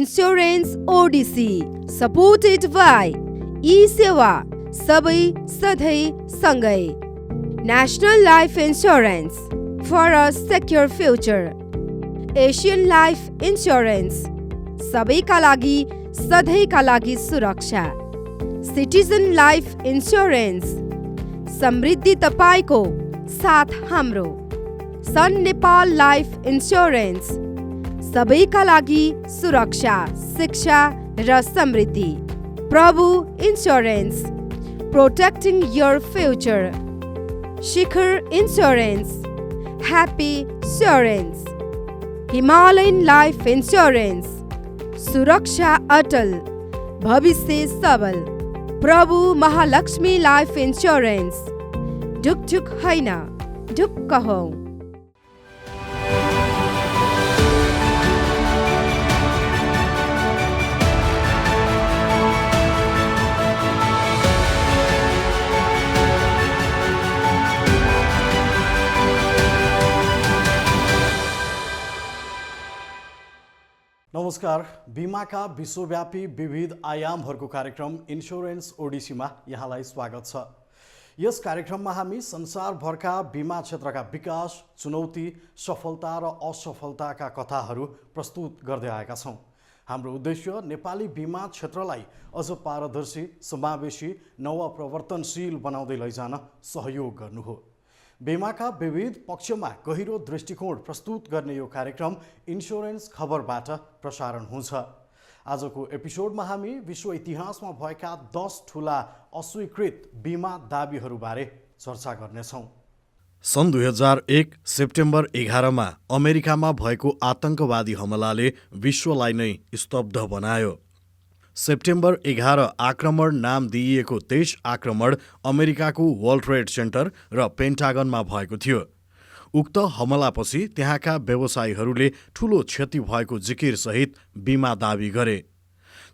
Insurance odyssey supported by eSewa सबै सधैँ सँगै national life insurance for a secure future Asian life insurance सबैका लागि सधैँका लागि सुरक्षा सिटिजन लाइफ इन्स्योरेन्स समृद्धि तपाईको साथ हाम्रो सन नेपाल लाइफ इन्स्योरेन्स सबैका लागि सुरक्षा शिक्षा र समृद्धि Prabhu insurance protecting your future Shikhar insurance happy स्योरेन्स हिमालयन लाइफ इन्स्योरेन्स सुरक्षा अटल भविष्य सबल प्रभु महालक्ष्मी लाइफ इन्स्योरेन्स ढुकढुक होइन ढुक्क हौ। नमस्कार, बीमाका विश्वव्यापी विविध आयामहरूको कार्यक्रम इन्स्योरेन्स ओडिसीमा यहाँलाई स्वागत छ। यस कार्यक्रममा हामी संसारभरका बीमा क्षेत्रका विकास, चुनौती, सफलता र असफलताका कथाहरू प्रस्तुत गर्दै आएका छौँ। हाम्रो उद्देश्य नेपाली बीमा क्षेत्रलाई अझ पारदर्शी, समावेशी, नवप्रवर्तनशील बनाउँदै लैजान सहयोग गर्नु हो। बीमाका विविध पक्षमा गहिरो दृष्टिकोण प्रस्तुत गर्ने यो कार्यक्रम इन्स्योरेन्स खबरबाट प्रसारण हुन्छ। आजको एपिसोडमा हामी विश्व इतिहासमा भएका 10 ठूला अस्वीकृत बीमा दाबीहरूबारे चर्चा गर्नेछौँ। सन् 2001 सेप्टेम्बर 11 अमेरिकामा भएको आतंकवादी हमलाले विश्वलाई नै स्तब्ध बनायो। सेप्टेम्बर 11 आक्रमण नाम दिइएको 23 आक्रमण अमेरिकाको वर्ल्ड ट्रेड सेन्टर र पेन्टागनमा भएको थियो। उक्त हमलापछि त्यहाँका व्यवसायीहरूले ठूलो क्षति भएको जिकिरसहित बीमा दाबी गरे।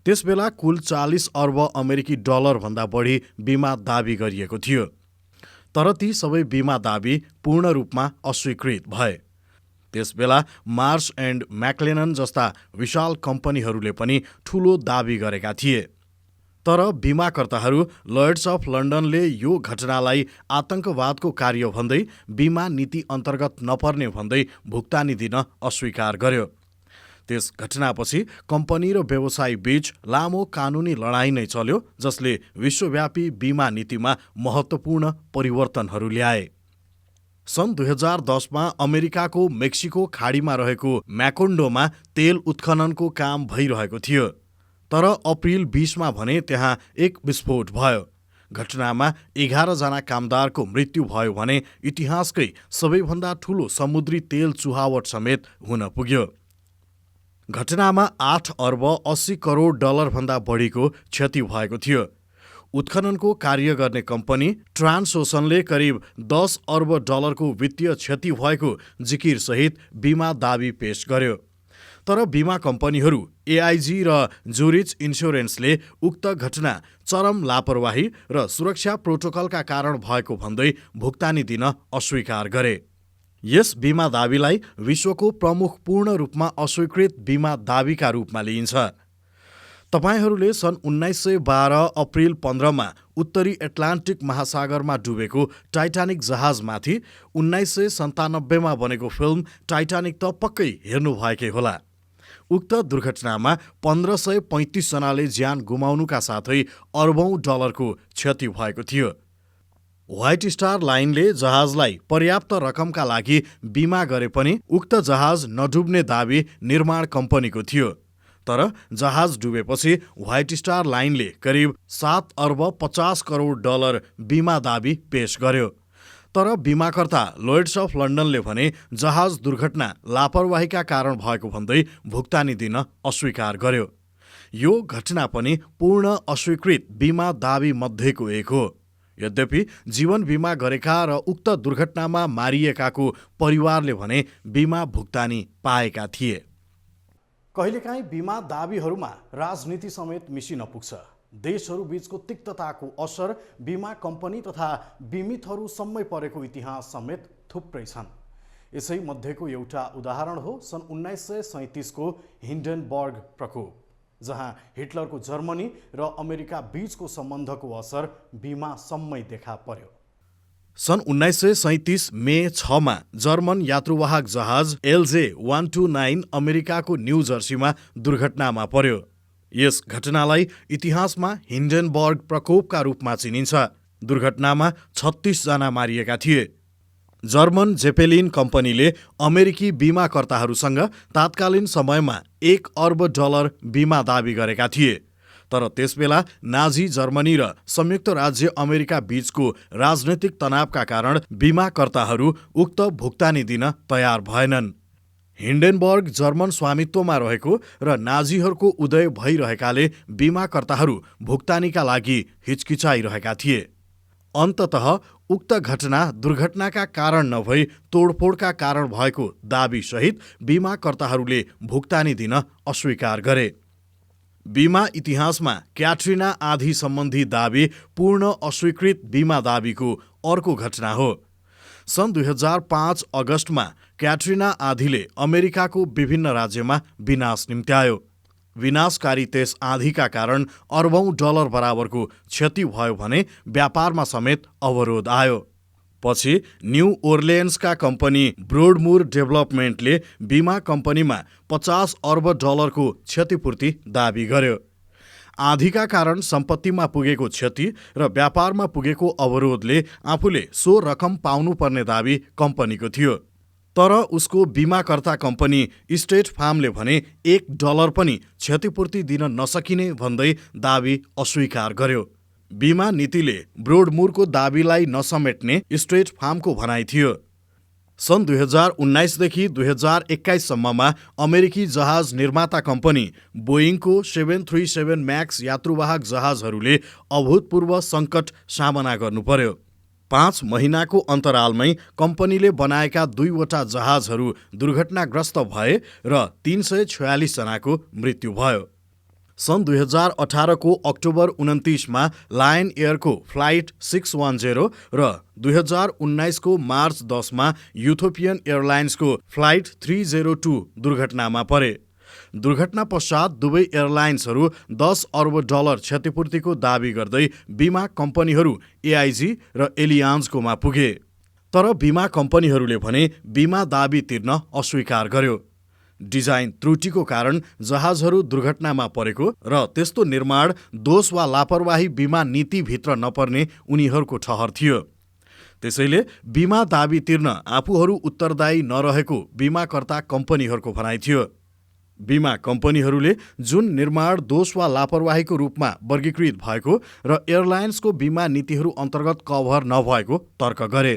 त्यसबेला कुल 40 अर्ब अमेरिकी डलरभन्दा बढी बीमा दाबी गरिएको थियो। तर ती सबै बीमा दाबी पूर्ण रूपमा अस्वीकृत भए। त्यसबेला मार्स एन्ड म्याक्लेनन जस्ता विशाल कम्पनीहरूले पनि ठूलो दाबी गरेका थिए। तर बीमाकर्ताहरू लर्ड्स अफ लन्डनले यो घटनालाई आतंकवादको कार्य भन्दै बीमा नीति अन्तर्गत नपर्ने भन्दै भुक्तानी दिन अस्वीकार गर्यो। त्यस घटनापछि कम्पनी र व्यवसायी बीच लामो कानुनी लडाईँ नै चल्यो, जसले विश्वव्यापी बीमा नीतिमा महत्त्वपूर्ण परिवर्तनहरू ल्याए। सन् 2010 अमेरिकाको मेक्सिको खाडीमा रहेको म्याकोन्डोमा तेल उत्खननको काम भइरहेको थियो। तर अप्रिल 20 भने त्यहाँ एक विस्फोट भयो। घटनामा 11 जना कामदारको मृत्यु भयो भने इतिहासकै सबैभन्दा ठूलो समुद्री तेल चुहावट समेत हुन पुग्यो। घटनामा 8 अर्ब 80 करोड डलरभन्दा बढीको क्षति भएको थियो। उत्खननको कार्य गर्ने कम्पनी ट्रान्सओसनले करिब 10 अर्ब डलरको वित्तीय क्षति भएको जिकिरसहित बीमा दाबी पेश गर्यो। तर बीमा कम्पनीहरू एआइजी र जुरिच इन्स्योरेन्सले उक्त घटना चरम लापरवाही र सुरक्षा प्रोटोकलका कारण भएको भन्दै भुक्तानी दिन अस्वीकार गरे। यस बीमा दाबीलाई विश्वको प्रमुख पूर्ण रूपमा अस्वीकृत बीमा दाबीका रूपमा लिइन्छ। तपाईहरूले सन् 1912 अप्रिल 15 उत्तरी एटलान्टिक महासागरमा डुबेको टाइटानिक जहाजमाथि 1997 बनेको फिल्म टाइटानिक त पक्कै हेर्नुभएकै होला। उक्त दुर्घटनामा 1535 जनाले ज्यान गुमाउनुका साथै अर्बौं डलरको क्षति भएको थियो। व्हाइट स्टार लाइनले जहाजलाई पर्याप्त रकमका लागि बीमा गरे पनि उक्त जहाज नडुब्ने दाबी निर्माण कम्पनीको थियो। तर जहाज डुबेपछि व्हाइट स्टार लाइनले करिब 7 अर्ब 50 करोड डलर बीमा दाबी पेश गर्यो। तर बीमाकर्ता लोयड्स अफ लन्डनले भने जहाज दुर्घटना लापरवाहीका कारण भएको भन्दै भुक्तानी दिन अस्वीकार गर्यो। यो घटना पनि पूर्ण अस्वीकृत बीमा दाबी मध्येको एक हो। यद्यपि जीवन बीमा गरेका र उक्त दुर्घटनामा मारिएकाको परिवारले भने बीमा भुक्तानी पाएका थिए। कहिलेकाहीँ बीमा दाबीहरूमा राजनीति समेत मिसिन पुग्छ। देशहरूबीचको तिक्तताको असर बीमा कम्पनी तथा बीमितहरूसम्मै परेको इतिहास समेत थुप्रै छन्। यसै मध्येको एउटा उदाहरण हो सन् 1937 को हिन्डेनबर्ग प्रकोप। जहाँ हिटलरको जर्मनी र अमेरिका बीचको सम्बन्धको असर बिमासम्मै देखा पर्यो। सन् 1937 मे 6मा जर्मन यात्रुवाहक जहाज LJ-129 अमेरिकाको न्यू जर्सीमा दुर्घटनामा पर्यो। यस घटनालाई इतिहासमा हिन्डेनबर्ग प्रकोपका रूपमा चिनिन्छ। दुर्घटनामा 36 जना मारिएका थिए। जर्मन जेपेलिन कम्पनीले अमेरिकी बीमाकर्ताहरूसँग तात्कालीन समयमा $1 अर्ब बीमा दाबी गरेका थिए। तर त्यसबेला नाजी जर्मनी र संयुक्त राज्य अमेरिका बीचको राजनैतिक तनावका कारण बीमाकर्ताहरू उक्त भुक्तानी दिन तयार भएनन्। हिन्डेनबर्ग जर्मन स्वामित्वमा रहेको र नाजीहरूको उदय भइरहेकाले बीमाकर्ताहरू भुक्तानीका लागि हिचकिचाइरहेका थिए। अन्ततः उक्त घटना दुर्घटनाका कारण नभई तोडफोडका कारण भएको दाबीसहित बीमाकर्ताहरूले भुक्तानी दिन अस्वीकार गरे। बीमा इतिहासमा क्याट्रिना आँधी सम्बन्धी दाबी पूर्ण अस्वीकृत बीमा दाबीको अर्को घटना हो। सन् 2005 अगस्टमा क्याट्रिना आँधीले अमेरिकाको विभिन्न राज्यमा विनाश निम्त्यायो। विनाशकारी त्यस आँधीका कारण अर्बौं डलर बराबरको क्षति भयो भने व्यापारमा समेत अवरोध आयो। पछि न्यू ओर्लियन्सका कम्पनी ब्रोडमुर डेभलपमेन्टले बीमा कम्पनीमा $50 अर्ब को क्षतिपूर्ति दाबी गर्यो। आँधीका कारण सम्पत्तिमा पुगेको क्षति र व्यापारमा पुगेको अवरोधले आफूले सो रकम पाउनुपर्ने दाबी कम्पनीको थियो। तर उसको बीमाकर्ता कम्पनी स्टेट फार्मले भने $1 पनि क्षतिपूर्ति दिन नसकिने भन्दै दाबी अस्वीकार गर्यो। बीमा नीतिले ब्रोडमुरको दाबीलाई नसमेट्ने स्टेट फार्मको भनाइ थियो। सन् 2019 देखि 2021 सम्ममा अमेरिकी जहाज निर्माता कम्पनी बोइङको 737 म्याक्स यात्रुवाहक जहाजहरूले अभूतपूर्व सङ्कट सामना गर्नु पर्यो। 5 महिनाको अन्तरालमै कम्पनीले बनाएका 2वटा जहाजहरू दुर्घटनाग्रस्त भए र 346 जनाको मृत्यु भयो। सन् 2018 को अक्टोबर 29मा लायन एयरको फ्लाइट 610 र 2019 को मार्च 10मा युथोपियन एयरलाइन्सको फ्लाइट 302 दुर्घटनामा परे। दुर्घटना पश्चात दुवै एयरलाइन्सहरू $10 अर्ब क्षतिपूर्तिको दाबी गर्दै बीमा कम्पनीहरू AIG र एलियान्जकोमा पुगे। तर बीमा कम्पनीहरूले भने बीमा दाबी तिर्न अस्वीकार गर्यो। डिजाइन त्रुटिको कारण जहाजहरू दुर्घटनामा परेको र त्यस्तो निर्माण दोष वा लापरवाही बीमा नीतिभित्र नपर्ने उनीहरूको ठहर थियो। त्यसैले बीमा दाबी तिर्न आफूहरू उत्तरदायी नरहेको बीमाकर्ता कम्पनीहरूको भनाइ थियो। बीमा कम्पनीहरूले जुन निर्माण दोष वा लापरवाहीको रूपमा वर्गीकृत भएको र एयरलाइन्सको बीमा नीतिहरू अन्तर्गत कभर नभएको तर्क गरे।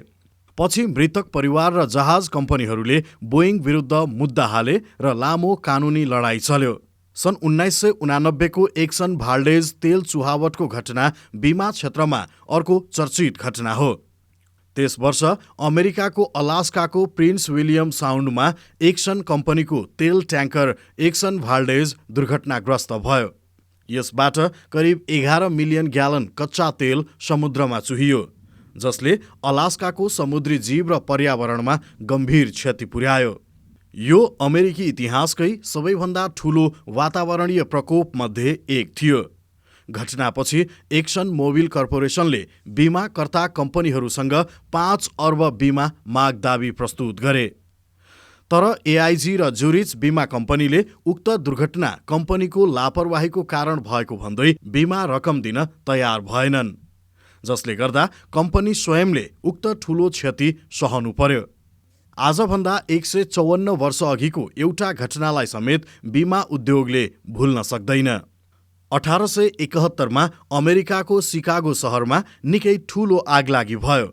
पछि मृतक परिवार र जहाज कम्पनीहरूले बोइङ विरुद्ध मुद्दा हाले र लामो कानुनी लडाईँ चल्यो। सन् 1989 को एक्सन भाल्डेज तेल चुहावटको घटना बीमा क्षेत्रमा अर्को चर्चित घटना हो। त्यस वर्ष अमेरिकाको अलास्काको प्रिन्स विलियम साउन्डमा एक्सन कम्पनीको तेल ट्याङ्कर एक्सन भाल्डेज दुर्घटनाग्रस्त भयो। यसबाट करिब 11 मिलियन ग्यालन कच्चा तेल समुद्रमा चुहियो, जसले अलास्काको समुद्री जीव र पर्यावरणमा गम्भीर क्षति पुर्यायो। यो अमेरिकी इतिहासकै सबैभन्दा ठूलो वातावरणीय प्रकोपमध्ये एक थियो। घटनापछि एक्सन मोबिल कर्पोरेसनले बीमाकर्ता कम्पनीहरूसँग $5 अर्ब बीमा माग दाबी प्रस्तुत गरे। तर AIG र जुरिच बीमा कम्पनीले उक्त दुर्घटना कम्पनीको लापरवाहीको कारण भएको भन्दै बीमा रकम दिन तयार भएनन्, जसले गर्दा कम्पनी स्वयंले उक्त ठूलो क्षति सहनु पर्यो। आजभन्दा 154 वर्ष अघिको एउटा घटनालाई समेत बीमा उद्योगले भुल्न सक्दैन। 1871 मा अमेरिकाको सिकागो सहरमा निकै ठूलो आगलागी भयो।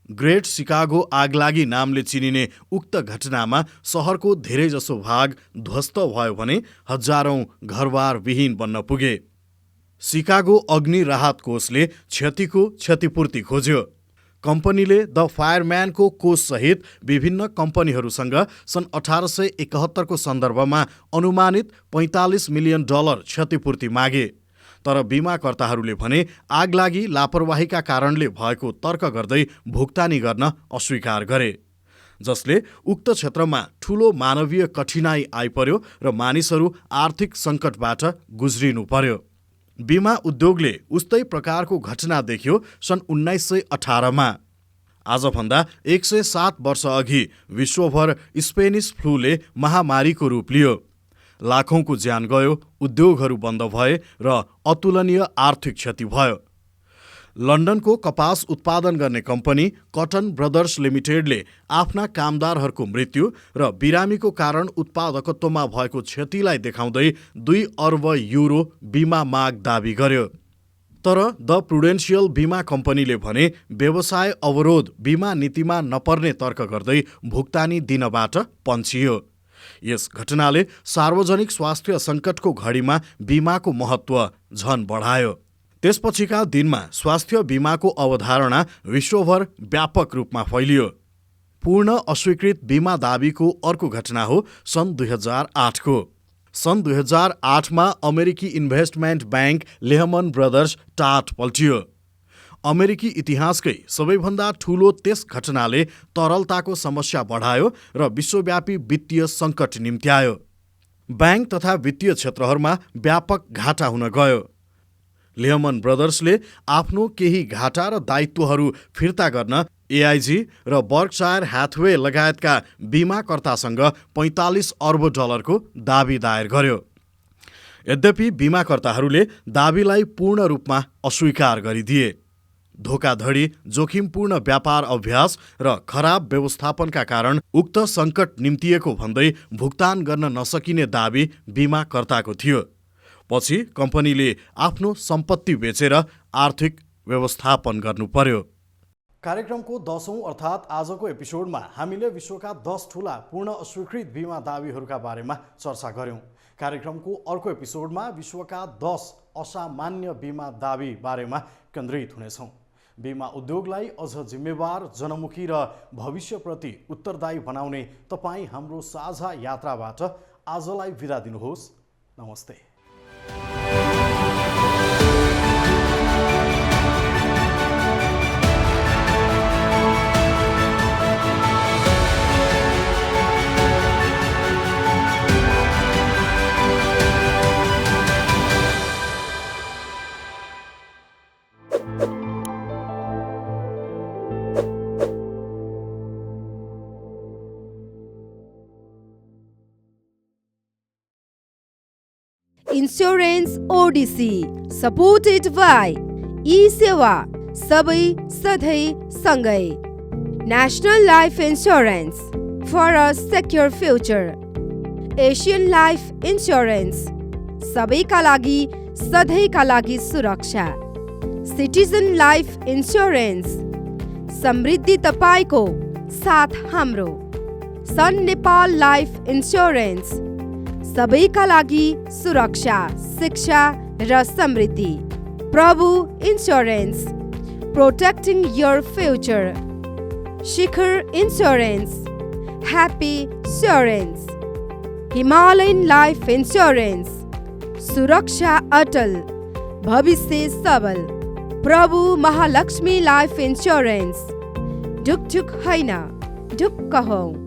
ग्रेट सिकागो आगलागी नामले चिनिने उक्त घटनामा सहरको धेरैजसो भाग ध्वस्त भयो भने हजारौं घरबार विहीन बन्न पुगे। सिकागो अग्नि राहत कोषले क्षतिको क्षतिपूर्ति खोज्यो। कम्पनीले द फायरम्यानको कोषसहित विभिन्न कम्पनीहरूसँग सन् 1871 को सन्दर्भमा अनुमानित $45 मिलियन क्षतिपूर्ति मागे। तर बीमाकर्ताहरूले भने आगलागी लापरवाहीका कारणले भएको तर्क गर्दै भुक्तानी गर्न अस्वीकार गरे। जसले उक्त क्षेत्रमा ठूलो मानवीय कठिनाई आइपर्यो र मानिसहरू आर्थिक सङ्कटबाट गुज्रिनु पर्यो। बीमा उद्योगले उस्तै प्रकारको घटना देख्यो सन् 1918मा। आजभन्दा 107 वर्ष अघि विश्वभर स्पेनिस फ्लूले महामारीको रूप लियो। लाखौंको ज्यान गयो, उद्योगहरू बन्द भए र अतुलनीय आर्थिक क्षति भयो। लन्डनको कपास उत्पादन गर्ने कम्पनी कटन ब्रदर्स लिमिटेडले आफ्ना कामदारहरूको मृत्यु र बिरामीको कारण उत्पादकत्वमा भएको क्षतिलाई देखाउँदै 2 अर्ब युरो बीमा माग दाबी गर्यो। तर द प्रुडेन्सियल बीमा कम्पनीले भने व्यवसाय अवरोध बीमा नीतिमा नपर्ने तर्क गर्दै भुक्तानी दिनबाट पन्छियो। यस घटनाले सार्वजनिक स्वास्थ्य सङ्कटको घडीमा बीमाको महत्त्व झन बढायो। त्यसपछिका दिनमा स्वास्थ्य बीमाको अवधारणा विश्वभर व्यापक रूपमा फैलियो। पूर्ण अस्वीकृत बीमा दाबीको अर्को घटना हो सन् 2008को। सन् 2008मा अमेरिकी इन्भेस्टमेन्ट ब्याङ्क लेहमन ब्रदर्स टाट पल्टियो। अमेरिकी इतिहासकै सबैभन्दा ठूलो त्यस घटनाले तरलताको समस्या बढायो र विश्वव्यापी वित्तीय सङ्कट निम्त्यायो। ब्याङ्क तथा वित्तीय क्षेत्रहरूमा व्यापक घाटा हुन गयो। लेहमन ब्रदर्सले आफ्नो केही घाटा र दायित्वहरू फिर्ता गर्न एआइजी र बर्कशायर ह्याथवे लगायतका बीमाकर्तासँग $45 अर्ब को दाबी दायर गर्यो। यद्यपि बीमाकर्ताहरूले दाबीलाई पूर्ण रूपमा अस्वीकार गरिदिए। धोकाधडी, जोखिमपूर्ण व्यापार अभ्यास र खराब व्यवस्थापनका कारण उक्त सङ्कट निम्तिएको भन्दै भुक्तान गर्न नसकिने दाबी बीमाकर्ताको थियो। पछि कम्पनीले आफ्नो सम्पत्ति बेचेर आर्थिक व्यवस्थापन गर्नु पर्यो। कार्यक्रमको 10औं अर्थात् आजको एपिसोडमा हामीले विश्वका 10 ठूला पूर्ण अस्वीकृत बीमा दाबीहरूका बारेमा चर्चा गर्यौं। कार्यक्रमको अर्को एपिसोडमा विश्वका 10 असामान्य बीमा दाबी बारेमा केन्द्रित हुनेछौँ। बीमा उद्योगलाई अझ जिम्मेवार, जनमुखी र भविष्यप्रति उत्तरदायी बनाउने तपाईँ हाम्रो साझा यात्राबाट आजलाई बिदा दिनुहोस्। नमस्ते। Insurance Odyssey, supported by E-सेवा, सबै सधैँ सँगै। National Life Insurance, for a secure future. Asian Life Insurance, सबैका लागि सधैँका लागि सुरक्षा। Citizen Life Insurance, समृद्धि तपाईको साथ हाम्रो। Sun Nepal Life Insurance, सबैका लागि सुरक्षा, शिक्षा र समृद्धि। Prabhu insurance, protecting your future. Shikhar insurance, happy स्योरेन्स। हिमालयन लाइफ इन्स्योरेन्स, सुरक्षा अटल, भविष्य सबल। प्रभु महालक्ष्मी लाइफ इन्स्योरेन्स, ढुकढुक होइन ढुक्क हौ।